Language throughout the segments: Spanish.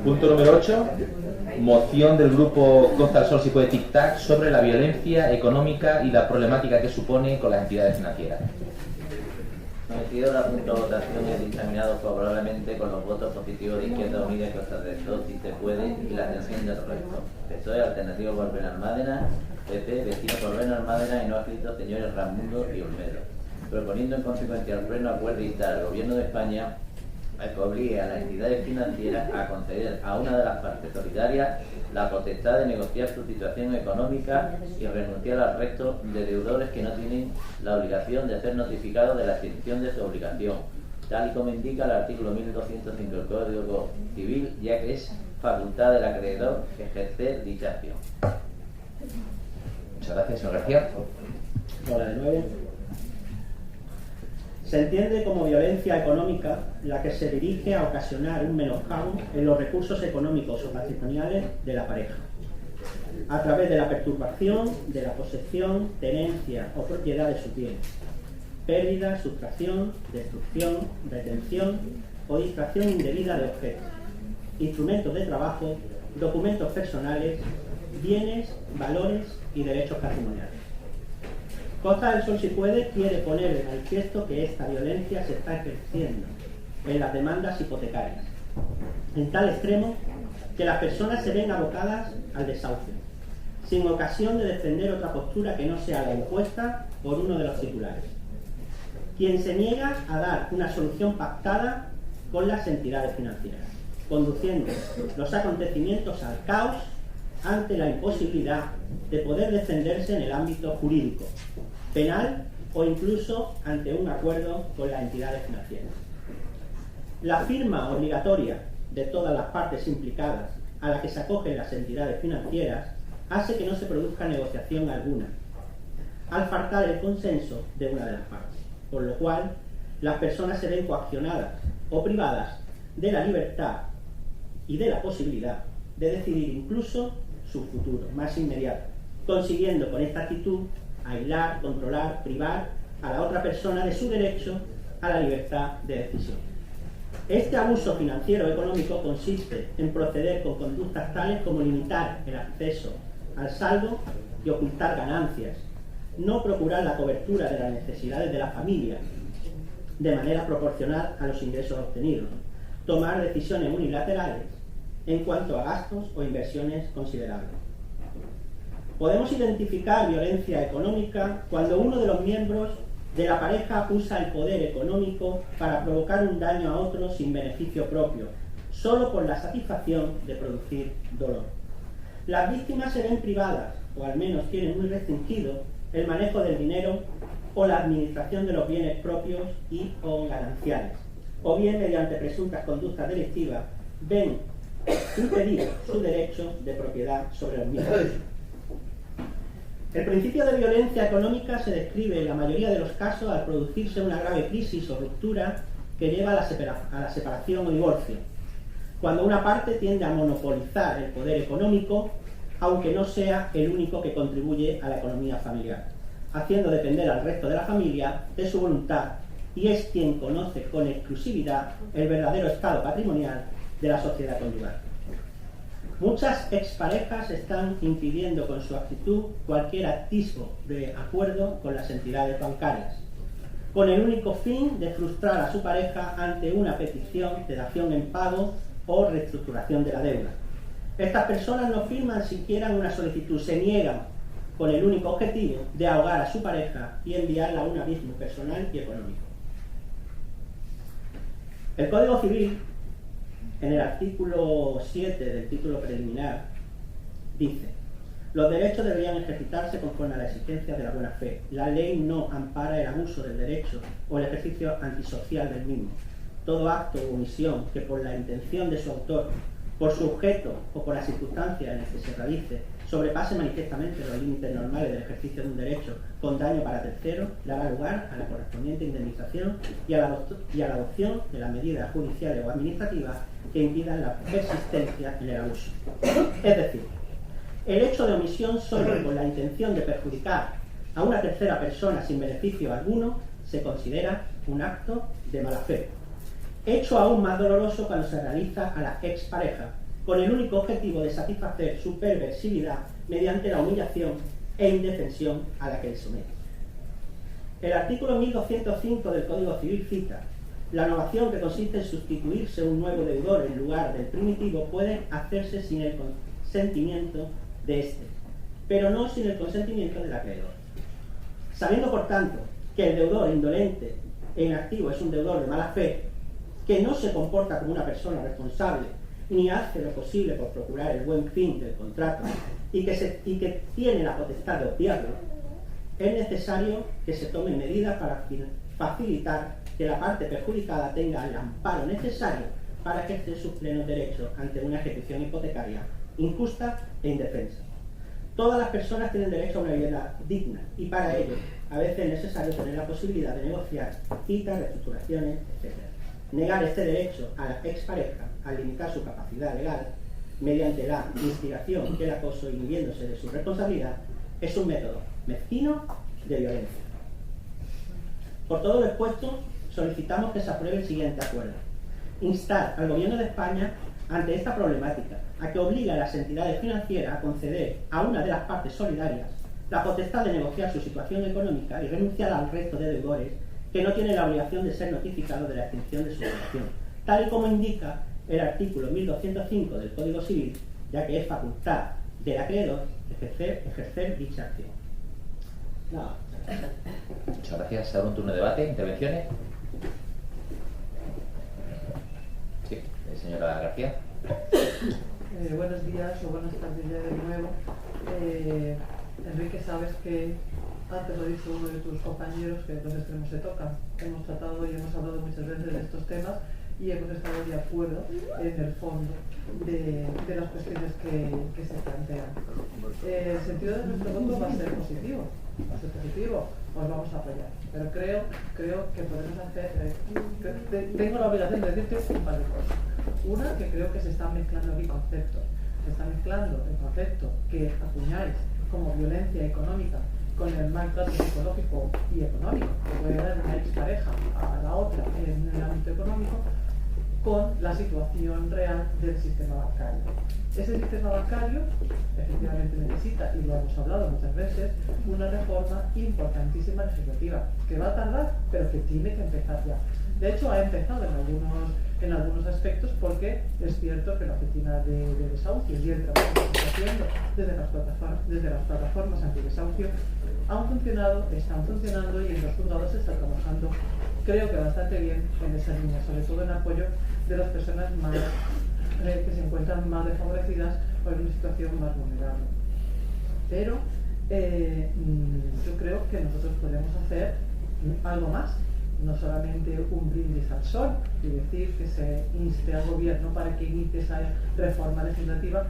Punto número 8. Moción del grupo Costa del Sol si puede tic-tac sobre la violencia económica y la problemática que supone con las entidades financieras. Sometido al punto de votación y dictaminado favorablemente con los votos positivos de Izquierda Unida y Costa del Sol si se puede y la atención del resto. PSOE, Alternativo por Benalmádena, PP, Vecino por Benalmádena y no adscritos señores Ramundo y Olmedo. Proponiendo en consecuencia al Pleno acuerdo instar al Gobierno de España a que obligue a las entidades financieras a conceder a una de las partes solidarias la potestad de negociar su situación económica y renunciar al resto de deudores que no tienen la obligación de ser notificados de la extinción de su obligación, tal y como indica el artículo 1205 del Código Civil, ya que es facultad del acreedor ejercer dicha acción. Muchas gracias, señor García. Hola de nuevo. Se entiende como violencia económica la que se dirige a ocasionar un menoscabo en los recursos económicos o patrimoniales de la pareja, a través de la perturbación de la posesión, tenencia o propiedad de sus bienes, pérdida, sustracción, destrucción, retención o distracción indebida de objetos, instrumentos de trabajo, documentos personales, bienes, valores y derechos patrimoniales. Costa del Sol si puede quiere poner de manifiesto que esta violencia se está ejerciendo en las demandas hipotecarias, en tal extremo que las personas se ven abocadas al desahucio, sin ocasión de defender otra postura que no sea la impuesta por uno de los titulares, quien se niega a dar una solución pactada con las entidades financieras, conduciendo los acontecimientos al caos ante la imposibilidad de poder defenderse en el ámbito jurídico, penal o incluso ante un acuerdo con las entidades financieras. La firma obligatoria de todas las partes implicadas a la que se acogen las entidades financieras hace que no se produzca negociación alguna, al faltar el consenso de una de las partes, por lo cual las personas se ven coaccionadas o privadas de la libertad y de la posibilidad de decidir incluso su futuro más inmediato, consiguiendo con esta actitud aislar, controlar, privar a la otra persona de su derecho a la libertad de decisión. Este abuso financiero económico consiste en proceder con conductas tales como limitar el acceso al saldo y ocultar ganancias, no procurar la cobertura de las necesidades de la familia de manera proporcional a los ingresos obtenidos, tomar decisiones unilaterales en cuanto a gastos o inversiones considerables. Podemos identificar violencia económica cuando uno de los miembros de la pareja usa el poder económico para provocar un daño a otro sin beneficio propio, solo por la satisfacción de producir dolor. Las víctimas se ven privadas, o al menos tienen muy restringido, el manejo del dinero o la administración de los bienes propios y o gananciales, o bien mediante presuntas conductas delictivas ven impedido su derecho de propiedad sobre los mismos. El principio de violencia económica se describe en la mayoría de los casos al producirse una grave crisis o ruptura que lleva a la separación o divorcio, cuando una parte tiende a monopolizar el poder económico, aunque no sea el único que contribuye a la economía familiar, haciendo depender al resto de la familia de su voluntad, y es quien conoce con exclusividad el verdadero estado patrimonial de la sociedad conyugal. Muchas exparejas están impidiendo con su actitud cualquier atisbo de acuerdo con las entidades bancarias, con el único fin de frustrar a su pareja ante una petición de dación en pago o reestructuración de la deuda. Estas personas no firman siquiera una solicitud, se niegan con el único objetivo de ahogar a su pareja y enviarla a un abismo personal y económico. El Código Civil, en el artículo 7 del título preliminar, dice: los derechos deberían ejercitarse conforme a las exigencias de la buena fe. La ley no ampara el abuso del derecho o el ejercicio antisocial del mismo. Todo acto o omisión que por la intención de su autor, por su objeto o por las circunstancias en las que se realice, sobrepase manifiestamente los límites normales del ejercicio de un derecho con daño para terceros, dará lugar a la correspondiente indemnización y a la adopción de las medidas judiciales o administrativas que impidan la persistencia en el abuso. Es decir, el hecho de omisión solo con la intención de perjudicar a una tercera persona sin beneficio alguno se considera un acto de mala fe. Hecho aún más doloroso cuando se realiza a la expareja, con el único objetivo de satisfacer su perversividad mediante la humillación e indefensión a la que le somete. El artículo 1205 del Código Civil cita: la novación, que consiste en sustituirse un nuevo deudor en lugar del primitivo, puede hacerse sin el consentimiento de éste, pero no sin el consentimiento del acreedor. Sabiendo, por tanto, que el deudor indolente e inactivo es un deudor de mala fe, que no se comporta como una persona responsable ni hace lo posible por procurar el buen fin del contrato y que tiene la potestad de obviarlo, es necesario que se tomen medidas para facilitar que la parte perjudicada tenga el amparo necesario para ejercer sus plenos derechos ante una ejecución hipotecaria injusta e indefensa. Todas las personas tienen derecho a una vivienda digna y para ello a veces es necesario tener la posibilidad de negociar citas, reestructuraciones, etc. Negar este derecho a la expareja al limitar su capacidad legal mediante la instigación y el acoso, inhibiéndose de su responsabilidad, es un método mezquino de violencia. Por todo lo expuesto, solicitamos que se apruebe el siguiente acuerdo: instar al Gobierno de España, ante esta problemática, a que obligue a las entidades financieras a conceder a una de las partes solidarias la potestad de negociar su situación económica y renunciar al resto de deudores que no tienen la obligación de ser notificados de la extinción de su obligación, tal y como indica el artículo 1205 del Código Civil, ya que es facultad del acreedor ejercer dicha acción. No. Muchas gracias. Se abre un turno de debate. ¿Intervenciones? Sí, señora García. Buenos días o buenas tardes ya de nuevo. Enrique, sabes que antes lo ha dicho uno de tus compañeros que los extremos se tocan. Hemos tratado y hemos hablado muchas veces de estos temas y hemos estado de acuerdo en el fondo de las cuestiones que se plantean. El sentido de nuestro voto va a ser positivo. Os vamos a apoyar. Pero creo que podemos hacer... tengo la obligación de decirte un par de cosas. Una, que creo que se están mezclando aquí conceptos. Se está mezclando el concepto que acuñáis como violencia económica con el maltrato psicológico y económico que puede dar una expareja a la otra en el ámbito económico, con la situación real del sistema bancario. Ese sistema bancario efectivamente necesita, y lo hemos hablado muchas veces, una reforma importantísima legislativa, que va a tardar, pero que tiene que empezar ya. De hecho, ha empezado en algunos aspectos, porque es cierto que la oficina de desahucios y el trabajo que se está haciendo desde las plataformas antidesahucio han funcionado, están funcionando, y en los juzgados se está trabajando, creo que bastante bien en esa línea, sobre todo en apoyo de las personas más que se encuentran más desfavorecidas o en una situación más vulnerable. Pero yo creo que nosotros podemos hacer algo más, no solamente un brindis al sol y decir que se inste al gobierno para que inicie esa reforma legislativa,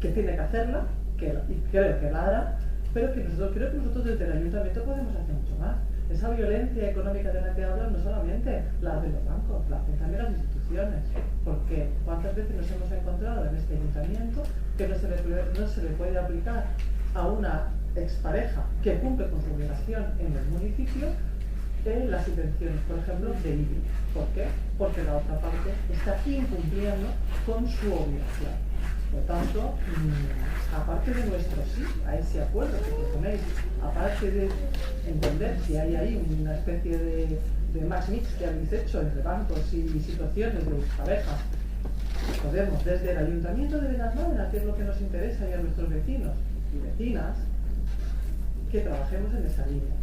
que tiene que hacerla, y creo que la hará, pero creo que nosotros desde el ayuntamiento podemos hacer mucho más. Esa violencia económica de la que hablan no solamente la hacen los bancos, la hacen también las instituciones, porque cuántas veces nos hemos encontrado en este ayuntamiento que no se le puede aplicar a una expareja que cumple con su obligación en el municipio las subvenciones, por ejemplo, de IBI. ¿Por qué? Porque la otra parte está incumpliendo con su obligación. Por tanto, aparte de nuestro sí a ese acuerdo que proponéis, aparte de entender si hay ahí una especie de match mix que habéis hecho entre bancos y situaciones de parejas, podemos desde el Ayuntamiento de Benalmádena, que es lo que nos interesa, y a nuestros vecinos y vecinas, que trabajemos en esa línea.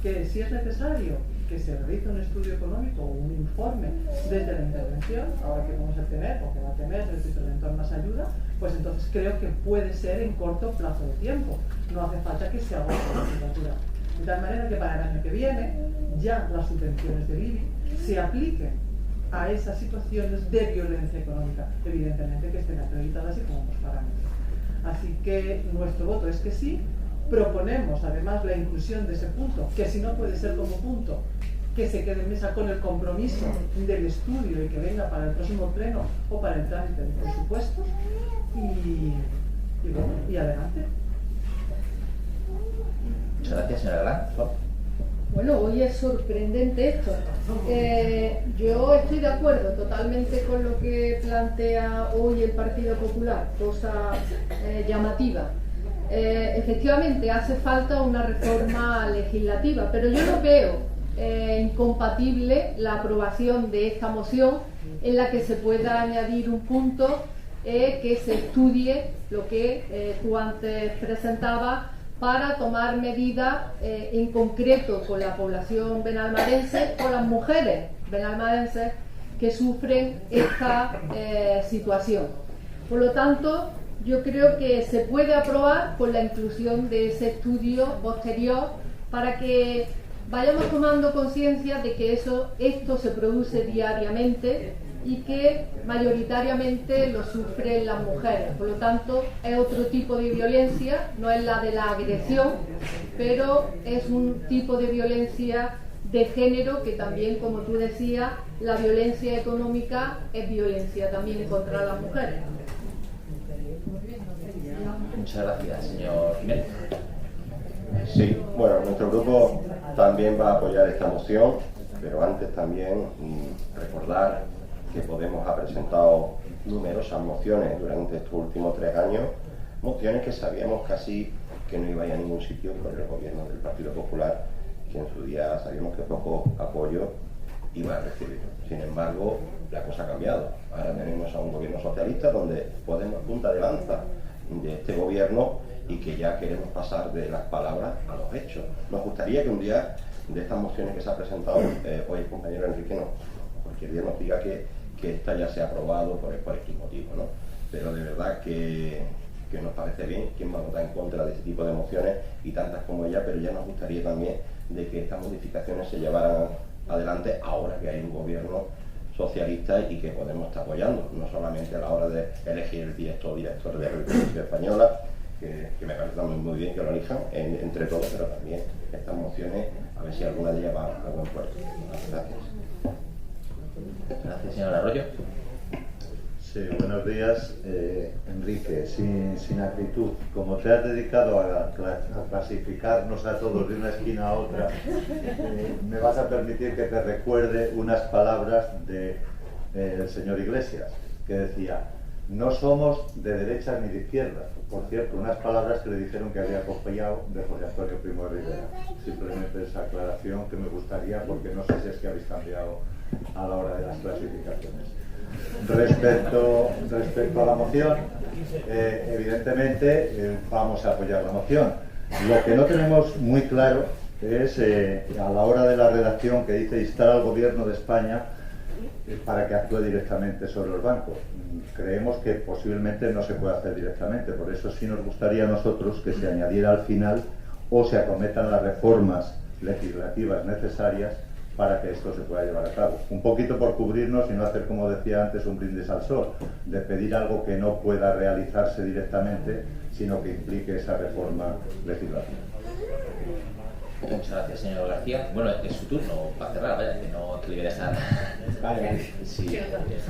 Que si es necesario que se realice un estudio económico o un informe desde la intervención, ahora que vamos a tener o que va a tener el interventor más ayuda, pues entonces creo que puede ser en corto plazo de tiempo. No hace falta que se agote la legislatura. De tal manera que para el año que viene ya las subvenciones del IBI se apliquen a esas situaciones de violencia económica, evidentemente que estén acreditadas y con unos parámetros. Así que nuestro voto es que sí. Proponemos además la inclusión de ese punto, que si no puede ser como punto, que se quede en mesa con el compromiso del estudio y que venga para el próximo pleno o para el trámite de presupuestos, y adelante. Muchas gracias, señora Galán. Bueno, hoy es sorprendente esto. Yo estoy de acuerdo totalmente con lo que plantea hoy el Partido Popular, cosa llamativa. Efectivamente, hace falta una reforma legislativa, pero yo no veo incompatible la aprobación de esta moción en la que se pueda añadir un punto que se estudie lo que tú antes presentabas para tomar medidas en concreto con la población benalmadense o las mujeres benalmadenses que sufren esta situación. Por lo tanto, yo creo que se puede aprobar con la inclusión de ese estudio posterior para que vayamos tomando conciencia de que esto se produce diariamente y que mayoritariamente lo sufren las mujeres. Por lo tanto, es otro tipo de violencia, no es la de la agresión, pero es un tipo de violencia de género que también, como tú decías, la violencia económica es violencia también contra las mujeres. Muchas gracias, señor Jiménez. Sí, bueno, nuestro grupo también va a apoyar esta moción, pero antes también recordar que Podemos ha presentado numerosas mociones durante estos últimos 3 años, mociones que sabíamos casi que no iba a ir a ningún sitio por el gobierno del Partido Popular, que en su día sabíamos que poco apoyo iba a recibir. Sin embargo, la cosa ha cambiado. Ahora tenemos a un gobierno socialista donde Podemos punta de lanza de este gobierno y que ya queremos pasar de las palabras a los hechos. Nos gustaría que un día de estas mociones que se ha presentado hoy el compañero Enrique cualquier día nos diga que esta ya se ha aprobado por X motivo, ¿no? Pero de verdad que nos parece bien. ¿Quién va a votar en contra de este tipo de mociones y tantas como ella? Pero ya nos gustaría también de que estas modificaciones se llevaran adelante ahora que hay un gobierno socialista y que Podemos estar apoyando, no solamente a la hora de elegir el director de la Televisión Española, que me parece también muy bien que lo elijan entre todos, pero también estas mociones, a ver si alguna de ellas va a buen puerto. Gracias. Gracias, señor Arroyo. Sí, buenos días. Enrique, sin acritud, como te has dedicado a clasificarnos a todos de una esquina a otra, me vas a permitir que te recuerde unas palabras del señor Iglesias, que decía: no somos de derechas ni de izquierdas. Por cierto, unas palabras que le dijeron que había copiado de José Antonio Primo de Rivera. Simplemente esa aclaración que me gustaría, porque no sé si es que habéis cambiado a la hora de las clasificaciones. Respecto a la moción, evidentemente vamos a apoyar la moción. Lo que no tenemos muy claro es a la hora de la redacción que dice instar al gobierno de España para que actúe directamente sobre los bancos. Creemos que posiblemente no se puede hacer directamente, por eso sí nos gustaría a nosotros que se añadiera al final o se acometan las reformas legislativas necesarias para que esto se pueda llevar a cabo. Un poquito por cubrirnos y no hacer, como decía antes, un brindis al sol, de pedir algo que no pueda realizarse directamente, sino que implique esa reforma legislativa. Muchas gracias, señor García. Bueno, es su turno para cerrar, vaya, que no te le voy a dejar. Vale. Sí.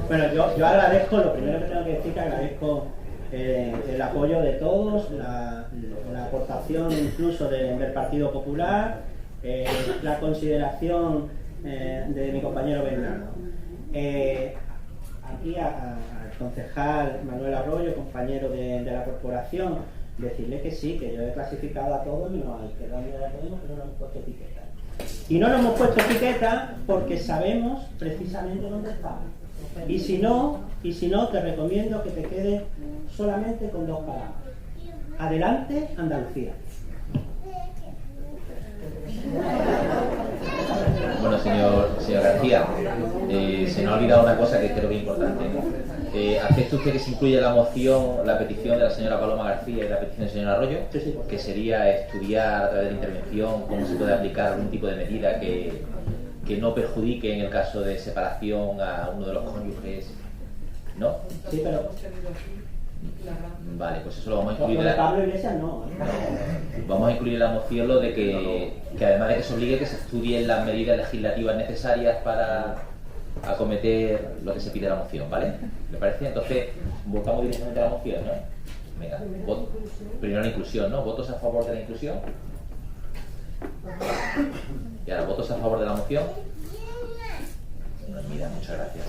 Bueno, yo agradezco, lo primero que tengo que decir, que agradezco el apoyo de todos, la aportación incluso del Partido Popular, la consideración de mi compañero Bernardo. Aquí al concejal Manuel Arroyo, compañero de la corporación, decirle que sí, que yo he clasificado a todos menos al Izquierda Unida de Podemos, pero no hemos puesto etiqueta. Y no nos hemos puesto etiqueta porque sabemos precisamente dónde estamos. Y si no, te recomiendo que te quedes solamente con 2 palabras. Adelante, Andalucía. Bueno, señor García, se nos ha olvidado una cosa que creo que es importante. ¿Acepta usted que se incluya en la moción la petición de la señora Paloma García y la petición del señor Arroyo? Sí, que sería estudiar a través de la intervención cómo se puede aplicar algún tipo de medida que no perjudique en el caso de separación a uno de los cónyuges, ¿no? Sí, pero... Vale, pues eso lo vamos a incluir. De Pablo Iglesias no. Vamos a incluir en la moción lo de que además de que se obligue que se estudien las medidas legislativas necesarias para acometer lo que se pide en la moción, ¿vale? ¿Le parece? Entonces, votamos directamente a la moción, ¿no? Venga, primero la inclusión, ¿no? ¿Votos a favor de la inclusión? Y ahora, ¿votos a favor de la moción? Mira, muchas gracias.